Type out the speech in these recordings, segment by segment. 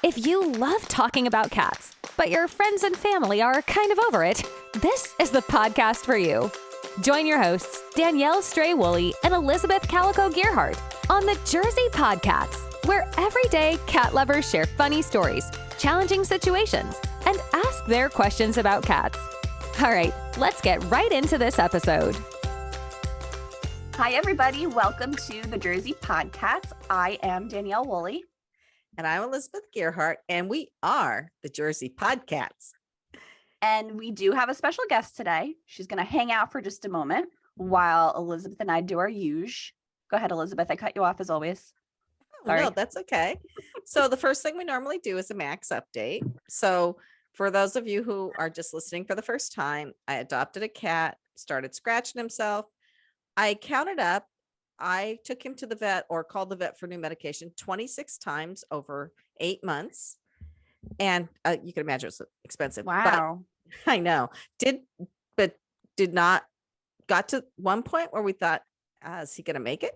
If you love talking about cats, but your friends and family are kind of over it, this is the podcast for you. Join your hosts, Danielle Woolley and Elizabeth Gearhart on the Jersey PodCats, where everyday cat lovers share funny stories, challenging situations, and ask their questions about cats. All right, let's get right into this episode. Hi, everybody. Welcome to the Jersey PodCats. I am Danielle Woolley. And I'm Elizabeth Gearhart, and we are the Jersey PodCats. And we do have a special guest today. She's going to hang out for just a moment while Elizabeth and I do our usual. Go ahead, Elizabeth. I cut you off as always. Sorry. No, that's okay. So the first thing we normally do is a Max update. So for those of you who are just listening for the first time, I adopted a cat, started scratching himself. I counted up. I took him to the vet or called the vet for new medication 26 times over 8 months. And you can imagine it's expensive. Wow. But I know. Did not got to one point where we thought, is he going to make it?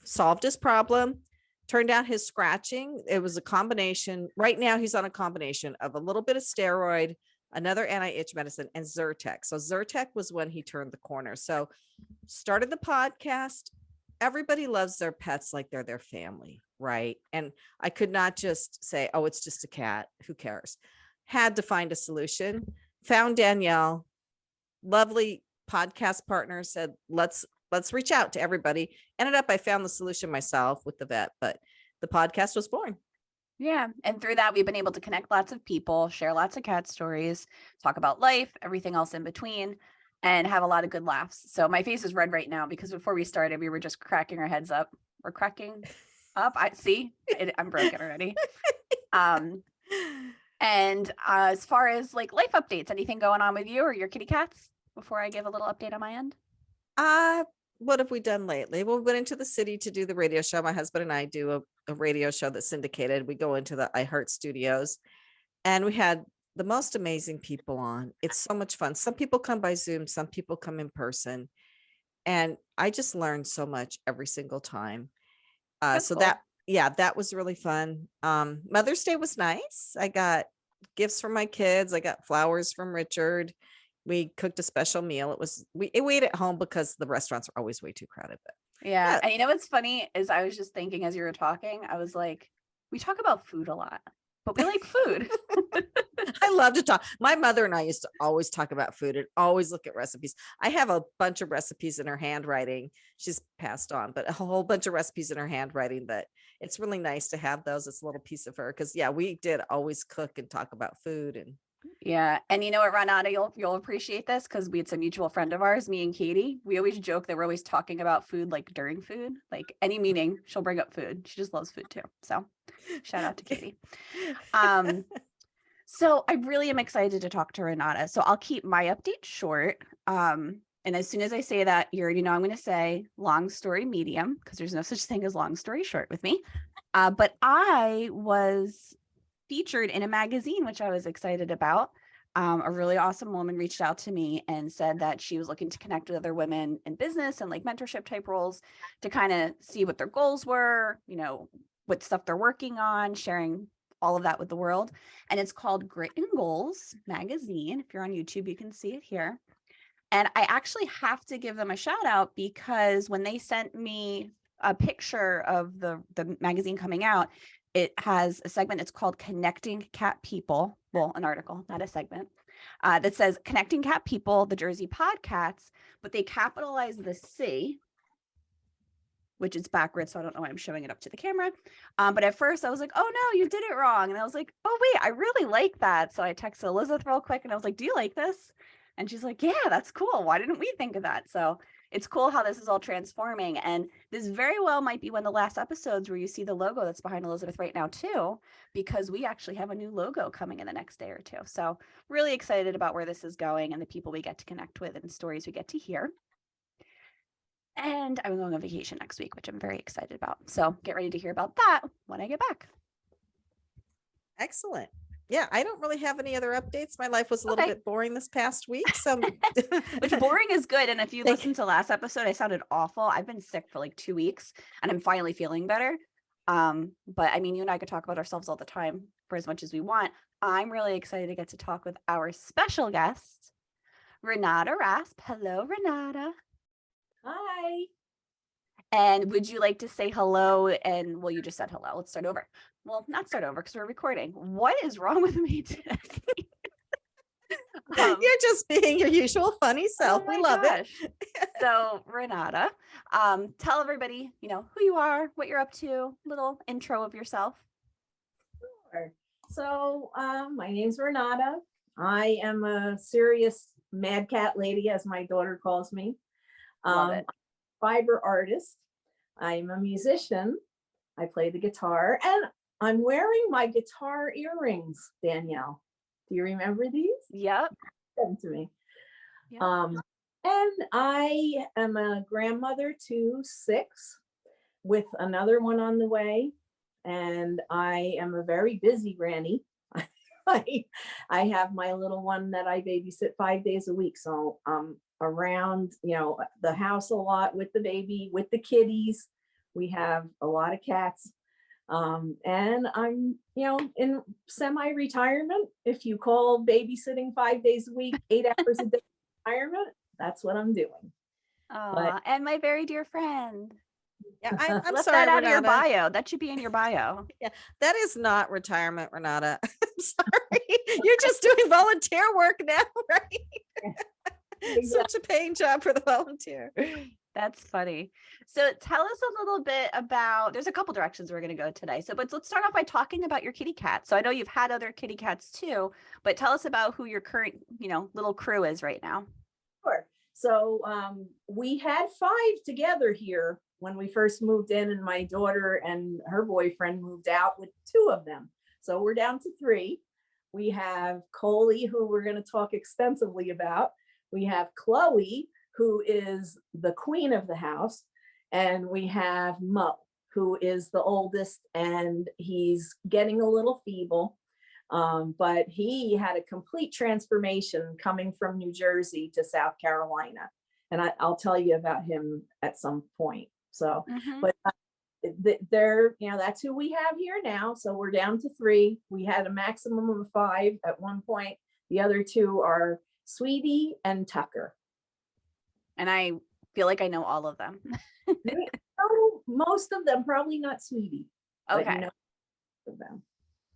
Solved his problem. Turned out his scratching, it was a combination. Right now, he's on a combination of a little bit of steroid, another anti-itch medicine, and Zyrtec. So Zyrtec was when he turned the corner. So started the podcast. Everybody loves their pets like they're their family, right? And I could not just say, oh, it's just a cat. Who cares? Had to find a solution. Found Danielle, lovely podcast partner, said, let's reach out to everybody. Ended up, I found the solution myself with the vet, but the podcast was born. Yeah. And through that, we've been able to connect lots of people, share lots of cat stories, talk about life, everything else in between, and have a lot of good laughs. So my face is red right now because before we started, we were just cracking our heads up. We're cracking up. I'm broken already. And as far as like life updates, anything going on with you or your kitty cats before I give a little update on my end? What have we done lately? Well, we went into the city to do the radio show. My husband and I do a radio show that's syndicated. We go into the iHeart studios and we had the most amazing people on. It's so much fun. Some people come by Zoom, some people come in person. And I just learned so much every single time. So cool. That was really fun. Mother's Day was nice. I got gifts from my kids. I got flowers from Richard. We cooked a special meal. We ate at home because the restaurants are always way too crowded. But yeah. And you know what's funny is I was just thinking as you were talking, I was like, we talk about food a lot, but we like food. I love to talk. My mother and I used to always talk about food and always look at recipes. I have a bunch of recipes in her handwriting. She's passed on, but a whole bunch of recipes in her handwriting that it's really nice to have those. It's a little piece of her. Cause we did always cook and talk about food. And yeah. And you know what, Renata, you'll appreciate this because it's a mutual friend of ours, me and Katie. We always joke that we're always talking about food, like during food, like any meeting, she'll bring up food. She just loves food too. So shout out to Katie. So I really am excited to talk to Renata. So I'll keep my update short. And as soon as I say that, you already know I'm going to say long story medium because there's no such thing as long story short with me. But I was featured in a magazine, which I was excited about. A really awesome woman reached out to me and said that she was looking to connect with other women in business and like mentorship type roles to kind of see what their goals were, what stuff they're working on, sharing all of that with the world. And it's called Grit and Goals magazine. If you're on YouTube, you can see it here. And I actually have to give them a shout out because when they sent me a picture of the magazine coming out, it has a segment. It's called Connecting Cat People. Well, an article, not a segment, that says Connecting Cat People, the Jersey PodCats, but they capitalize the C, which is backwards. So I don't know why I'm showing it up to the camera. But at first I was like, oh no, you did it wrong. And I was like, oh wait, I really like that. So I texted Elizabeth real quick and I was like, do you like this? And she's like, yeah, that's cool. Why didn't we think of that? So it's cool how this is all transforming. And this very well might be one of the last episodes where you see the logo that's behind Elizabeth right now too, because we actually have a new logo coming in the next day or two. So really excited about where this is going and the people we get to connect with and stories we get to hear. And I'm going on vacation next week, which I'm very excited about. So get ready to hear about that when I get back. Excellent. Yeah, I don't really have any other updates. My life was a little bit boring this past week. So which boring is good. And if you listen to last episode, I sounded awful. I've been sick for like 2 weeks and I'm finally feeling better. But I mean, you and I could talk about ourselves all the time for as much as we want. I'm really excited to get to talk with our special guest, Renata Rasp. Hello, Renata. Hi. And would you like to say hello? And well, you just said hello. Let's start over. Well, not start over because we're recording. What is wrong with me today? You're just being your usual funny self. We love it. So Renata, tell everybody, who you are, what you're up to, little intro of yourself. Sure. So my name's Renata. I am a serious mad cat lady, as my daughter calls me. Love it. Fiber artist. I'm a musician. I play the guitar, and I'm wearing my guitar earrings, Danielle. Do you remember these? Yep. Send them to me. Yep. And I am a grandmother to 6 with another one on the way. And I am a very busy granny. I have my little one that I babysit 5 days a week. So I'm around, the house a lot with the baby, with the kitties. We have a lot of cats. And I'm, in semi-retirement. If you call babysitting 5 days a week, 8 hours a day retirement, that's what I'm doing. Oh, and my very dear friend. Yeah, I'm Left sorry, that out Renata. of your bio. That should be in your bio. Yeah, that is not retirement, Renata. I'm sorry. You're just doing volunteer work now, right? Such a paying job for the volunteer. That's funny. So tell us a little bit about, there's a couple directions we're going to go today. But let's start off by talking about your kitty cat. So I know you've had other kitty cats too, but tell us about who your current, little crew is right now. Sure. So we had 5 together here when we first moved in, and my daughter and her boyfriend moved out with 2 of them. So we're down to 3. We have Coley, who we're going to talk extensively about. We have Chloe, who is the queen of the house. And we have Mo, who is the oldest, and he's getting a little feeble. But he had a complete transformation coming from New Jersey to South Carolina. And I'll tell you about him at some point. So, but they're, that's who we have here now. So we're down to 3. We had a maximum of 5 at one point. The other 2 are Sweetie and Tucker. And I feel like I know all of them. Most of them, probably not Sweetie. Okay. Of them.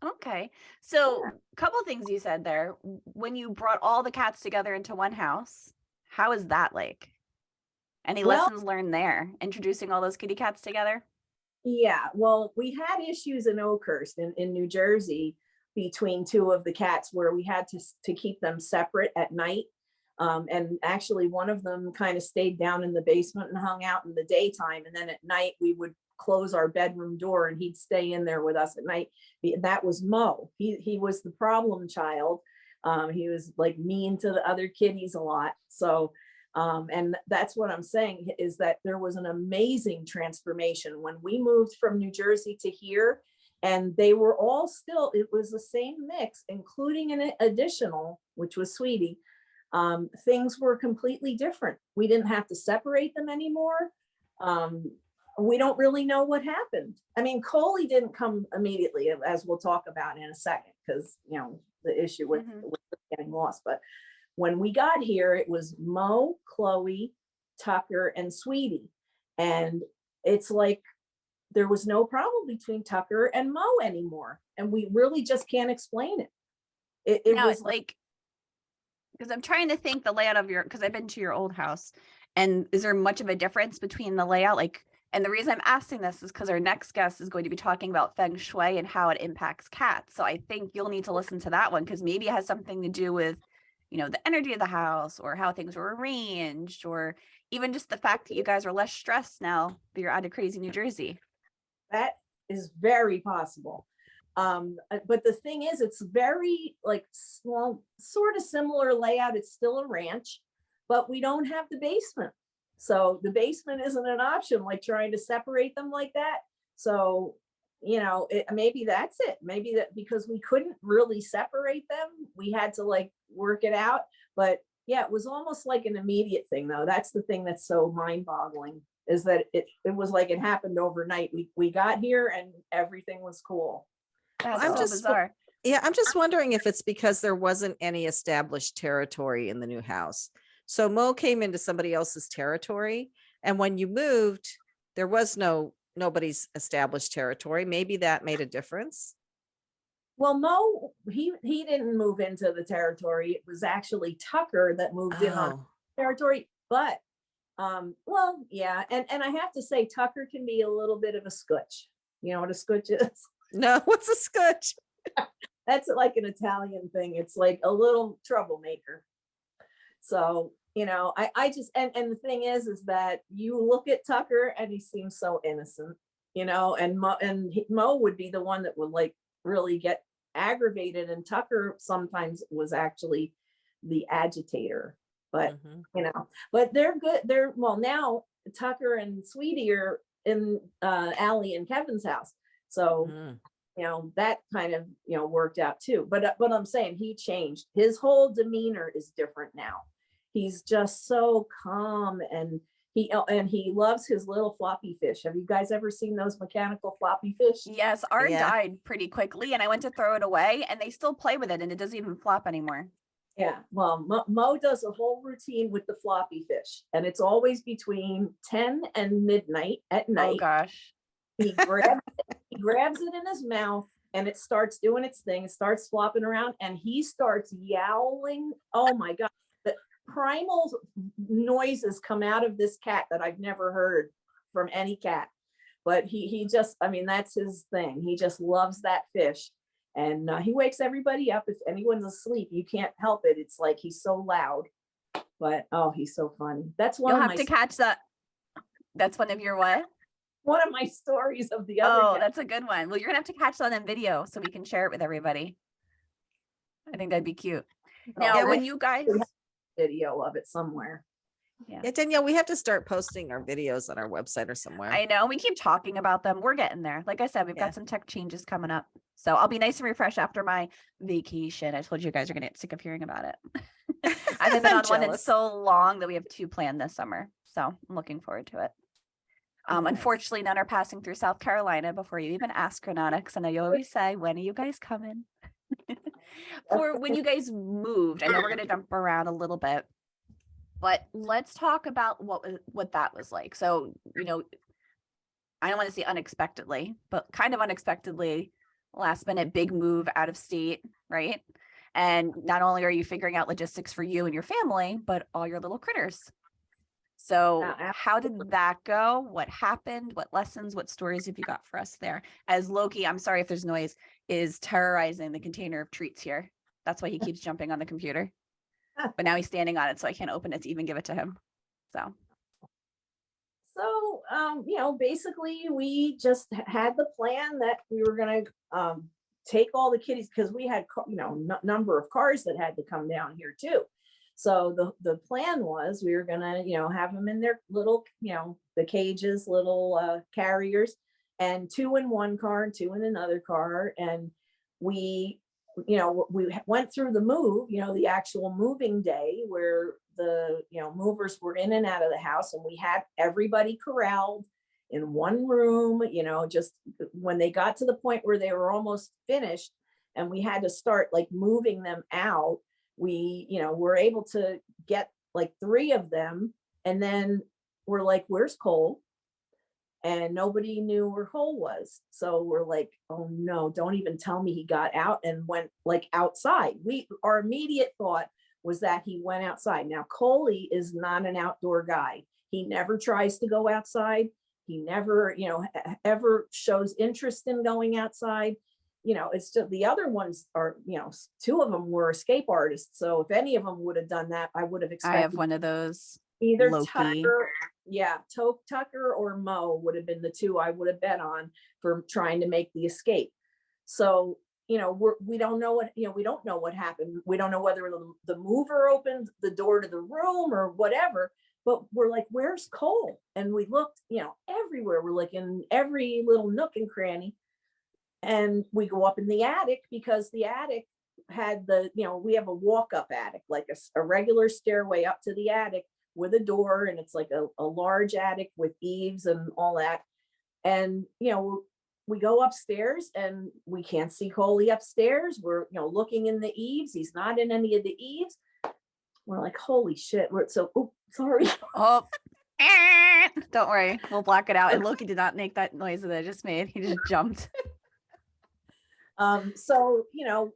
Okay. So a couple of things you said there. When you brought all the cats together into one house, how is that like? Any lessons learned there, introducing all those kitty cats together? Yeah, well, we had issues in Oakhurst in New Jersey between 2 of the cats where we had to keep them separate at night. And actually one of them kind of stayed down in the basement and hung out in the daytime. And then at night we would close our bedroom door and he'd stay in there with us at night. That was Mo. He was the problem child. He was like mean to the other kitties a lot. So, and that's what I'm saying is that there was an amazing transformation when we moved from New Jersey to here, and they were all still, it was the same mix, including an additional, which was Sweetie. Things were completely different. We didn't have to separate them anymore. We don't really know what happened. I mean, Coley didn't come immediately, as we'll talk about in a second, because, the issue with getting lost. But when we got here, it was Mo, Chloe, Tucker, and Sweetie. And it's like there was no problem between Tucker and Mo anymore. And we really just can't explain it. It was like, because I'm trying to think the layout of because I've been to your old house, and is there much of a difference between the layout? And the reason I'm asking this is because our next guest is going to be talking about feng shui and how it impacts cats. So I think you'll need to listen to that one, because maybe it has something to do with, the energy of the house, or how things were arranged, or even just the fact that you guys are less stressed now that you're out of crazy New Jersey. That is very possible. But the thing is, it's very small, sort of similar layout. It's still a ranch, but we don't have the basement. So the basement isn't an option, like trying to separate them like that. So, maybe that's it. Maybe that because we couldn't really separate them, we had to work it out. But yeah, it was almost like an immediate thing though. That's the thing that's so mind boggling is that it was like it happened overnight. We got here and everything was cool. That's I'm so just- bizarre. Yeah, I'm just wondering if it's because there wasn't any established territory in the new house. So Mo came into somebody else's territory, and when you moved, there was nobody's established territory. Maybe that made a difference. Well, Mo, he didn't move into the territory. It was actually Tucker that moved in on Oh, territory. But well, yeah, and I have to say Tucker can be a little bit of a scutch. You know what a scutch is? no, what's a scotch? That's like an Italian thing. It's like a little troublemaker. So, you know, I just, and the thing is that you look at Tucker and he seems so innocent, you know, and Mo would be the one that would like really get aggravated. And Tucker sometimes was actually the agitator, but Mhm. you know, but they're good. Well, now Tucker and Sweetie are in Allie and Kevin's house. So, Mhm. you know, that kind of, you know, worked out too. But I'm saying he changed. His whole demeanor is different now. He's just so calm, and he loves his little floppy fish. Have you guys ever seen those mechanical floppy fish? Yes, ours Yeah. died pretty quickly, and I went to throw it away, and they still play with it, and it doesn't even flop anymore. Yeah, well, Mo does a whole routine with the floppy fish, and it's always between 10 and midnight at Oh night. gosh. He grabs it in his mouth, and it starts doing its thing. It starts flopping around, and he starts yowling. Oh my God. The primal noises come out of this cat that I've never heard from any cat. But he just, I mean, that's his thing. He just loves that fish. And he wakes everybody up. If anyone's asleep, you can't help it. It's like he's so loud. But oh, he's so funny. That's one You'll of have my to catch that. That's one of your what? one of my stories of the other Oh, cat. that's a good one. Well, you're gonna have to catch that on video so we can share it with everybody. I think that'd be cute. Now, Yeah, when we- you guys, Video of it somewhere. Yeah, Danielle, we have to start posting our videos on our website or somewhere. I know we keep talking about them. We're getting there. Like I said, we've Yeah. got some tech changes coming up. So I'll be nice and refreshed after my vacation. I told you guys are gonna get sick of hearing about it. I've been I'm on one that's jealous. so long that we have 2 planned this summer. So I'm looking forward to it. Nice. Unfortunately, none are passing through South Carolina before you even ask, Renata, because I know you always say, when are you guys coming? For when you guys moved, I know we're going to jump around a little bit, but let's talk about what that was like. So, you know, I don't want to say unexpectedly, but kind of unexpectedly, last minute big move out of state, right? And not only are you figuring out logistics for you and your family, but all your little critters. So Yeah, how did that go? What happened? What lessons, what stories have you got for us there? As Loki, I'm sorry if there's noise, is terrorizing the container of treats here. That's why he keeps jumping on the computer. But now he's standing on it, so I can't open it to even give it to him. So you know, basically we just had the plan that we were going to take all the kitties, because we had, you know, number of cars that had to come down here too. So the plan was we were going to, you know, have them in their little, you know, the cages, little carriers, and 2 in one car and 2 in another car. And we, you know, we went through the move, you know, the actual moving day where the, you know, movers were in and out of the house, and we had everybody corralled in one room, you know, just when they got to the point where they were almost finished and we had to start like moving them out, we, you know, were able to get like 3 of them. And then we're like, where's Cole? And nobody knew where Cole was. So we're like, oh no, don't even tell me he got out and went like outside. Our immediate thought was that he went outside. Now, Coley is not an outdoor guy. He never tries to go outside. He never, you know, ever shows interest in going outside. You know, it's just the other ones are, you know, 2 of them were escape artists. So if any of them would have done that, I would have I expected have one of those. either Loki. Tucker or Mo would have been the 2 I would have bet on for trying to make the escape. So, you know, we don't know what, you know, we don't know what happened. We don't know whether the mover opened the door to the room or whatever, but we're like, where's Cole? And we looked, you know, everywhere. We're like in every little nook and cranny. And we go up in the attic because the attic had the, you know, we have a walk-up attic, like a regular stairway up to the attic with a door, and it's like a large attic with eaves and all that. And, we go upstairs and we can't see Coley upstairs. We're, looking in the eaves. He's not in any of the eaves. We're like, holy shit. Sorry. Oh, don't worry. We'll block it out. And Loki did not make that noise that I just made. He just jumped. So,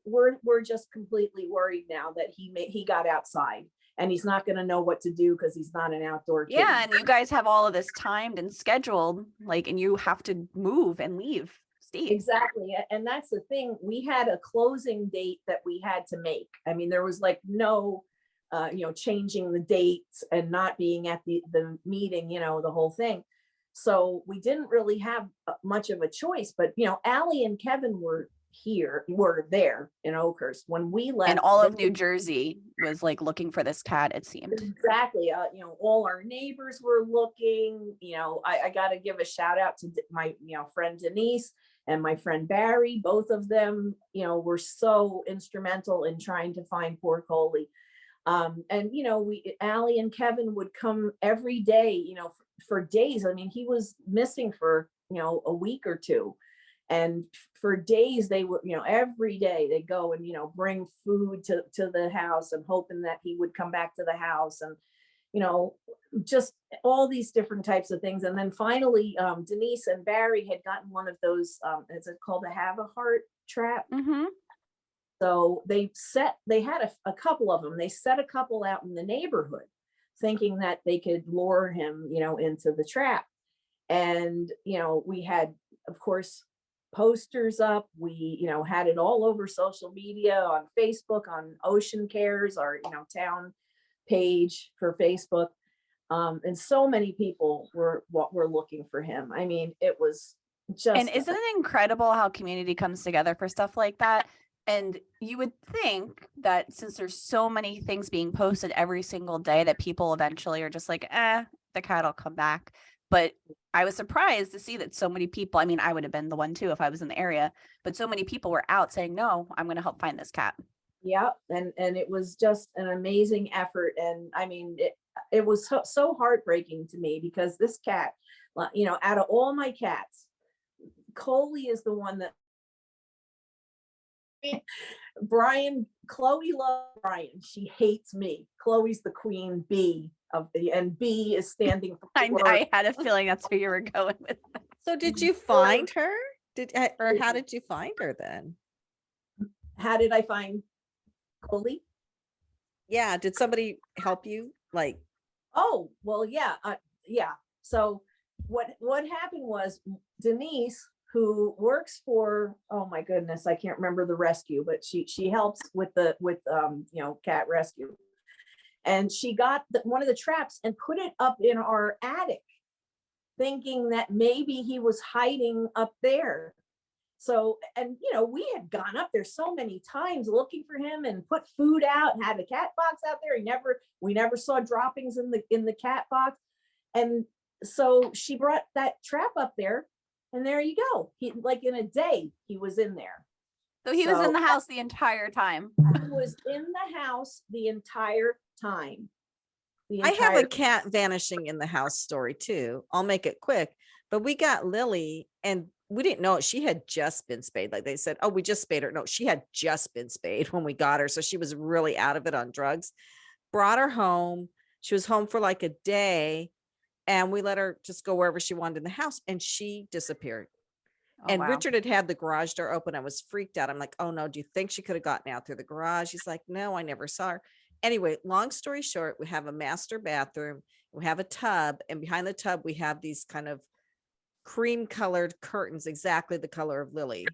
we're just completely worried now that he got outside and he's not going to know what to do because he's not an outdoor kid. Yeah, and you guys have all of this timed and scheduled, and you have to move and leave Steve. Exactly. And that's the thing. We had a closing date that we had to make. I mean, there was no, changing the dates and not being at the meeting, the whole thing. So we didn't really have much of a choice, but, Allie and Kevin were there in Oakhurst when we left, and all of New Jersey was looking for this cat, it seemed. Exactly. All our neighbors were looking. I got to give a shout out to my friend Denise and my friend Barry. Both of them were so instrumental in trying to find poor Coley. And Allie and Kevin would come every day for days. I mean, he was missing for a week or two. And for days they were, every day they go and, bring food to the house and hoping that he would come back to the house and, just all these different types of things. And then finally, Denise and Barry had gotten one of those, is it called a Have a Heart trap? Mm-hmm. So they had a couple of them. They set a couple out in the neighborhood thinking that they could lure him, into the trap. And, we had, of course, posters up. We, had it all over social media, on Facebook, on Ocean Cares, our, town page for Facebook. And so many people were looking for him. I mean, it was just. And isn't it incredible how community comes together for stuff like that? And you would think that since there's so many things being posted every single day that people eventually are just like, the cat will come back. But I was surprised to see that so many people, I mean, I would have been the one too if I was in the area, but so many people were out saying, no, I'm going to help find this cat. Yeah. And it was just an amazing effort. And I mean, it was so heartbreaking to me because this cat, out of all my cats, Coley is the one that Chloe loves Brian. She hates me. Chloe's the queen bee and B is standing for. I had a feeling that's where you were going with that. So did you find her? Or how did you find her then? How did I find Coley? Yeah. Did somebody help you? Oh, well, yeah. Yeah. So what happened was Denise, who works for, oh my goodness, I can't remember the rescue, but she helps with cat rescue. And she got one of the traps and put it up in our attic, thinking that maybe he was hiding up there. So, and we had gone up there so many times looking for him and put food out and had a cat box out there. We never saw droppings in the cat box. And so she brought that trap up there. And there you go. He in a day, he was in there. So he was in the house the entire time. He was in the house the entire time. I have a cat vanishing in the house story too. I'll make it quick. But we got Lily and we didn't know she had just been spayed. Like they said, oh, we just spayed her. No, she had just been spayed when we got her. So she was really out of it on drugs. Brought her home. She was home for a day. And we let her just go wherever she wanted in the house. And she disappeared. Oh, and wow. Richard had the garage door open. I was freaked out. I'm like, oh no, do you think she could have gotten out through the garage? He's like, no, I never saw her. Anyway, long story short, we have a master bathroom. We have a tub. And behind the tub, we have these kind of cream colored curtains, exactly the color of Lily.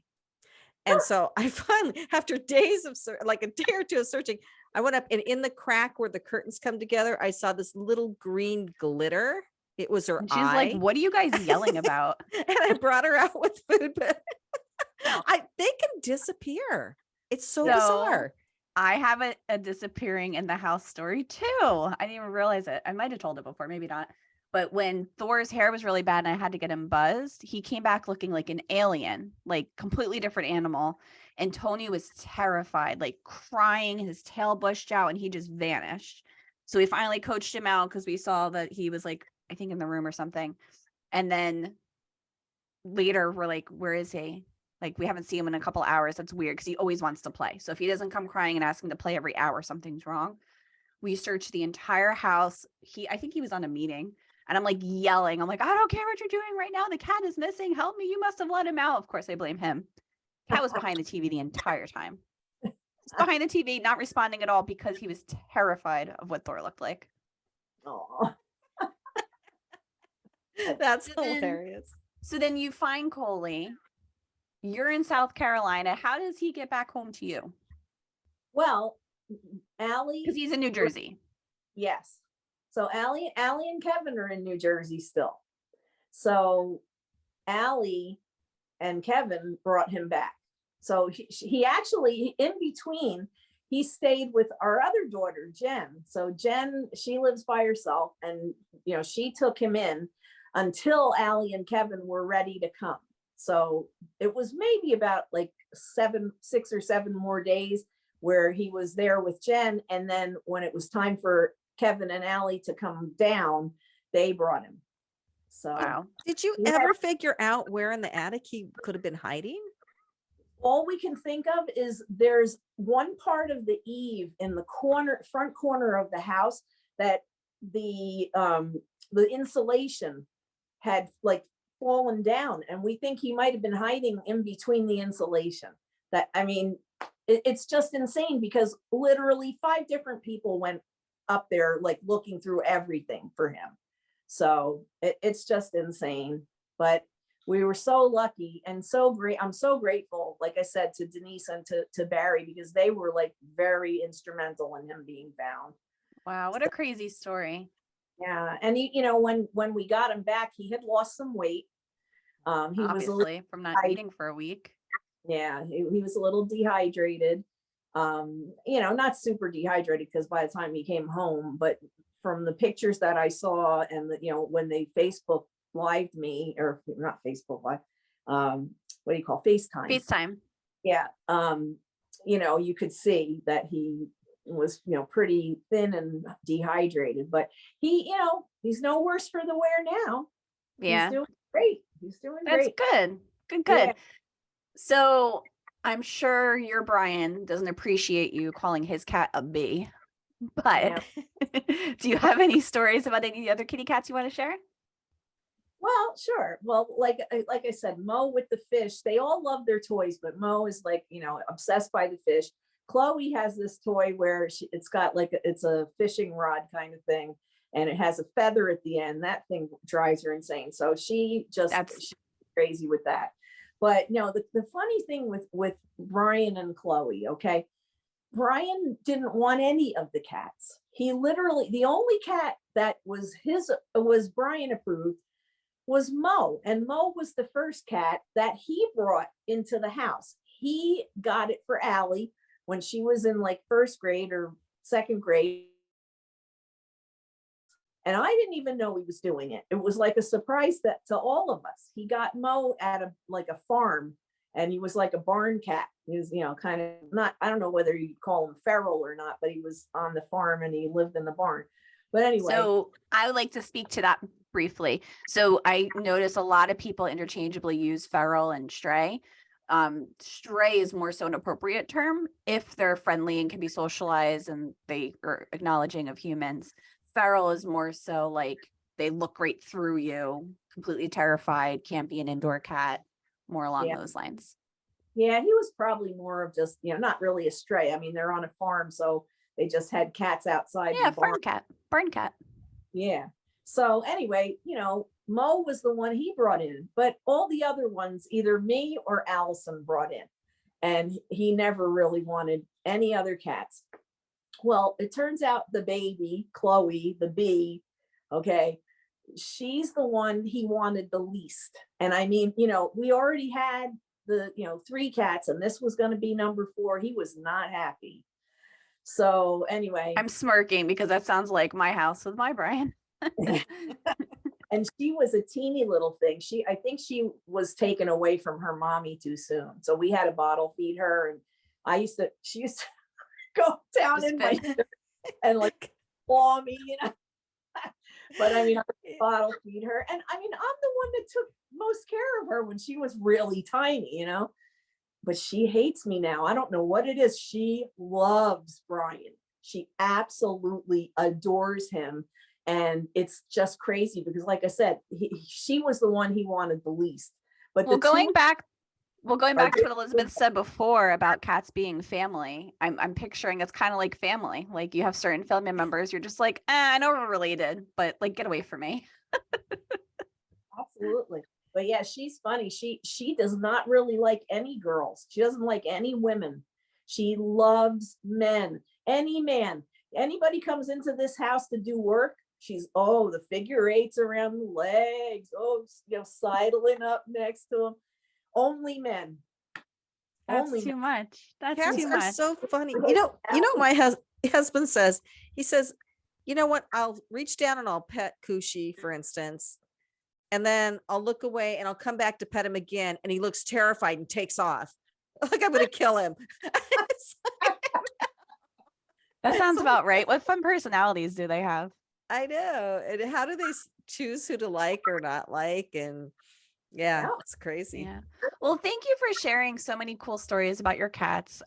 And so I finally, after days of a day or two of searching, I went up and in the crack where the curtains come together, I saw this little green glitter. It was her And she's eye. like, what are you guys yelling about? And I brought her out with food, but they can disappear. It's so bizarre. I have a disappearing in the house story too. I didn't even realize it. I might have told it before, maybe not. But when Thor's hair was really bad and I had to get him buzzed, he came back looking like an alien, completely different animal. And Tony was terrified, crying, his tail bushed out, and he just vanished. So we finally coached him out because we saw that he was like, I think in the room or something. And then later we're like, where is he? Like, we haven't seen him in a couple hours. That's weird because he always wants to play. So if he doesn't come crying and asking to play every hour, something's wrong. We searched the entire house. I think he was on a meeting, and I'm like yelling. I'm like, I don't care what you're doing right now. The cat is missing. Help me. You must have let him out. Of course, I blame him. Cat was behind the TV the entire time. He's behind the TV, not responding at all because he was terrified of what Thor looked like. Oh, That's then- hilarious. So then you find Coley. You're in South Carolina. How does he get back home to you? well, Allie. Because he's in New Jersey. Yes. So Allie and Kevin are in New Jersey still. So Allie and Kevin brought him back. So he actually, in between, he stayed with our other daughter, Jen. So Jen, she lives by herself, and she took him in until Allie and Kevin were ready to come. So it was maybe about like 6 or 7 more days where he was there with Jen. And then when it was time for Kevin and Allie to come down, they brought him. So Wow. Did you Yeah. ever figure out where in the attic he could have been hiding? all we can think of is there's one part of the eave in the front corner of the house that the insulation had like fallen down, and we think he might have been hiding in between the insulation. It's just insane because literally 5 different people went up there like looking through everything for him. So it's just insane. But we were so lucky and so great. I'm so grateful, like I said, to Denise and to Barry, because they were like very instrumental in him being found. Wow. What a crazy story. Yeah. And when we got him back, he had lost some weight. He was Obviously, from not eating for a week. he was a little dehydrated. Not super dehydrated because by the time he came home, but from the pictures that I saw and when they Facebook lived me, or not Facebook Live, what do you call FaceTime? FaceTime. Yeah. You could see that he was, pretty thin and dehydrated, but he's no worse for the wear now. Yeah. He's doing great. That's good. Good. Yeah. So I'm sure your Brian doesn't appreciate you calling his cat a bee, but do you have any stories about any other kitty cats you want to share? Well, sure. Well, like I said, Mo with the fish, they all love their toys, but Mo is like, obsessed by the fish. Chloe has this toy where it's got it's a fishing rod kind of thing, and it has a feather at the end. That thing drives her insane. So she's crazy with that. But the funny thing with Brian and Chloe, okay, Brian didn't want any of the cats. He literally, the only cat that was Brian approved was Mo, and Mo was the first cat that he brought into the house. He got it for Allie when she was in like 1st grade or 2nd grade. And I didn't even know he was doing it. It was like a surprise to all of us. He got Mo at a farm, and he was like a barn cat. He was, kind of not, I don't know whether you'd call him feral or not, but he was on the farm and he lived in the barn. But anyway. So I would like to speak to that briefly. So I notice a lot of people interchangeably use feral and stray. Stray is more so an appropriate term if they're friendly and can be socialized and they are acknowledging of humans. Feral is more so like they look right through you, completely terrified, can't be an indoor cat, more along those lines. Yeah, he was probably more of just, not really a stray. I mean, they're on a farm, so they just had cats outside. Yeah, barn cat. Yeah. So anyway, Mo was the one he brought in, but all the other ones, either me or Allison brought in, and he never really wanted any other cats. Well, it turns out the baby, Chloe, the bee, okay, she's the one he wanted the least. And I mean, we already had the, 3 cats, and this was going to be number 4. He was not happy. So anyway. I'm smirking because that sounds like my house with my Brian. And she was a teeny little thing. I think she was taken away from her mommy too soon. So we had to bottle feed her. And she used to go down in my shirt and like claw me, But I mean, I bottle feed her. And I mean, I'm the one that took most care of her when she was really tiny, but she hates me now. I don't know what it is. She loves Brian. She absolutely adores him. And it's just crazy because, like I said, she was the one he wanted the least. But going back to what Elizabeth said before about cats being family, I'm picturing it's kind of like family. Like you have certain family members, you're just like, I know we're related, but like, get away from me. Absolutely. But yeah, she's funny. She does not really like any girls. She doesn't like any women. She loves men. Any man. Anybody comes into this house to do work, she's the figure 8s around the legs. Sidling up next to them. Only men. That's too much. That's Cats too are much. so funny. My husband says, he says, you know what? I'll reach down and I'll pet Coochie, for instance. And then I'll look away and I'll come back to pet him again. And he looks terrified and takes off. Like I'm going to kill him. That sounds about right. What fun personalities do they have? I know. And how do they choose who to like or not like? And yeah, it's crazy. Yeah. Well, thank you for sharing so many cool stories about your cats.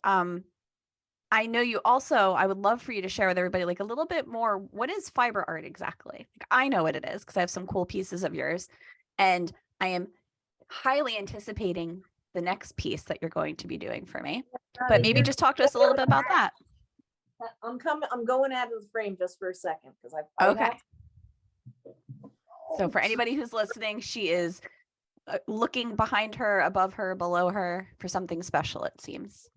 I know you also, I would love for you to share with everybody like a little bit more. What is fiber art exactly? Like, I know what it is because I have some cool pieces of yours, and I am highly anticipating the next piece that you're going to be doing for me. But maybe just talk to us a little bit about that. I'm going out of the frame just for a second because Okay. So for anybody who's listening, she is looking behind her, above her, below her for something special, it seems.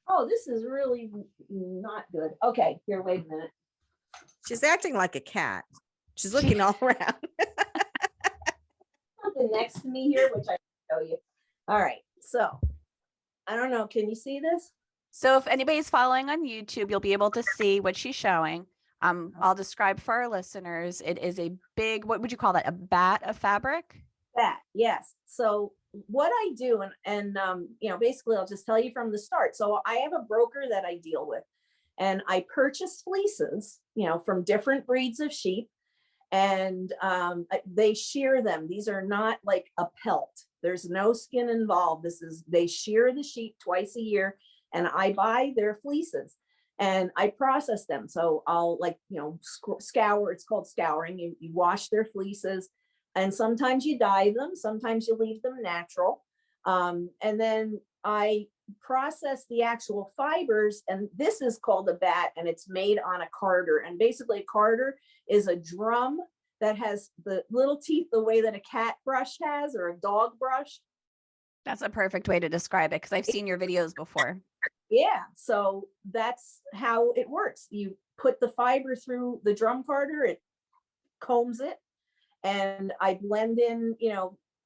Oh, this is really not good. Okay, here, wait a minute. She's acting like a cat. She's looking all around. Something next to me here, which I can show you. All right, so I don't know. Can you see this? So if anybody's following on YouTube, you'll be able to see what she's showing. I'll describe for our listeners. It is a big, what would you call that? A bat of fabric? That, yes. So what I do, and basically I'll just tell you from the start. So I have a broker that I deal with, and I purchase fleeces, from different breeds of sheep, and they shear them. These are not like a pelt. There's no skin involved. They shear the sheep twice a year, and I buy their fleeces and I process them. So I'll scour. It's called scouring. You wash their fleeces. And sometimes you dye them, sometimes you leave them natural. And then I process the actual fibers, and this is called a bat, and it's made on a carder. And basically a carder is a drum that has the little teeth the way that a cat brush has or a dog brush. That's a perfect way to describe it because I've seen your videos before. Yeah, so that's how it works. You put the fiber through the drum carder, it combs it, and I blend in,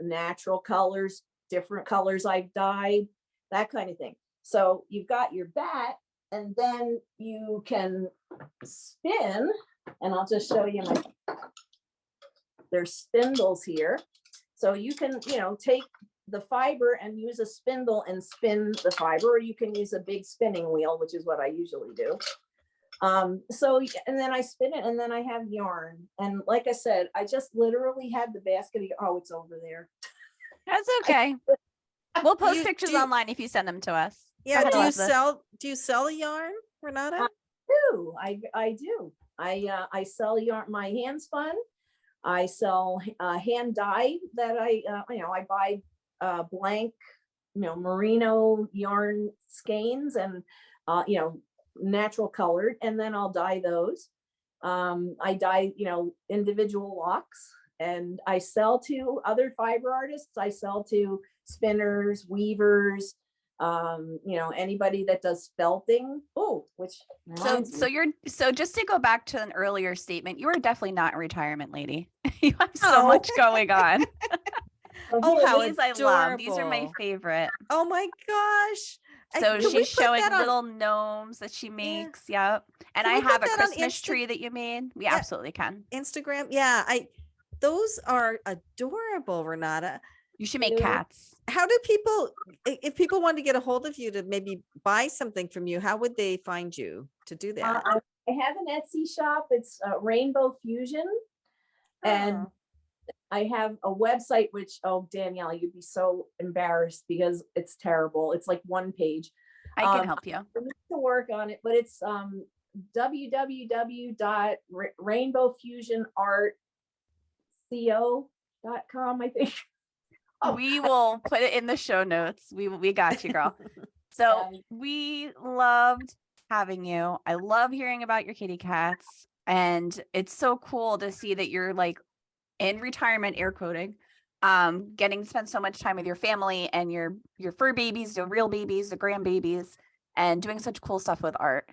natural colors, different colors I've dyed, that kind of thing. So you've got your bat, and then you can spin, and I'll just show you there's spindles here. So you can, take the fiber and use a spindle and spin the fiber, or you can use a big spinning wheel, which is what I usually do. And then I spin it, and then I have yarn. And like I said, I just literally had the basket of, it's over there. That's okay. We'll post pictures online if you send them to us. Yeah. Do you sell yarn, Renata? I do. I sell yarn, my hand spun. I sell hand dyed that I buy blank, merino yarn skeins and, natural colored, and then I'll dye those. I dye, individual locks, and I sell to other fiber artists. I sell to spinners, weavers, anybody that does felting. So just to go back to an earlier statement, you are definitely not a retirement lady. You have so much going on. How these I love. These are my favorite. Oh my gosh. So she's showing little gnomes that she makes. Yeah. Yep. And I have a Christmas tree that you made. We absolutely can. Instagram. Yeah. Those are adorable, Renata. You should make cats. How do people, if people want to get a hold of you to maybe buy something from you, how would they find you to do that? I have an Etsy shop. It's Rainbow Fusion. And I have a website, which, oh, Danielle, you'd be so embarrassed because it's terrible. It's like one page. I can help you. I need to work on it, but it's www.rainbowfusionartco.com, I think. We will put it in the show notes. We got you, girl. So we loved having you. I love hearing about your kitty cats. And it's so cool to see that you're like in retirement, air quoting, getting to spend so much time with your family and your fur babies, the real babies, the grandbabies, and doing such cool stuff with art.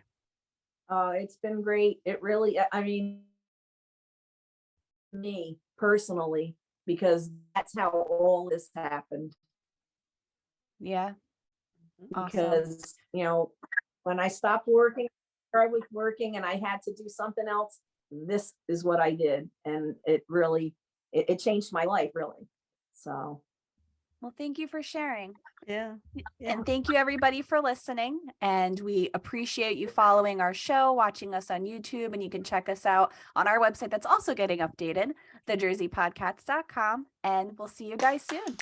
It's been great. It really, I mean, me personally, because that's how all this happened. Yeah. Awesome. Because, you know, when I stopped working, I was working and I had to do something else. This is what I did. And it really, it changed my life, really. So. Well, thank you for sharing. Yeah. And thank you everybody for listening. And we appreciate you following our show, watching us on YouTube, and you can check us out on our website that's also getting updated, thejerseypodcats.com. And we'll see you guys soon.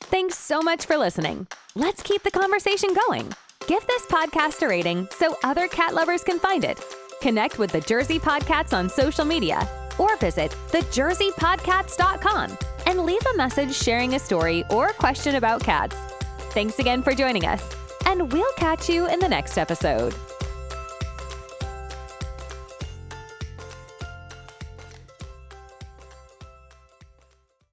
Thanks so much for listening. Let's keep the conversation going. Give this podcast a rating so other cat lovers can find it. Connect with the Jersey PodCats on social media or visit thejerseypodcats.com and leave a message sharing a story or question about cats. Thanks again for joining us, and we'll catch you in the next episode.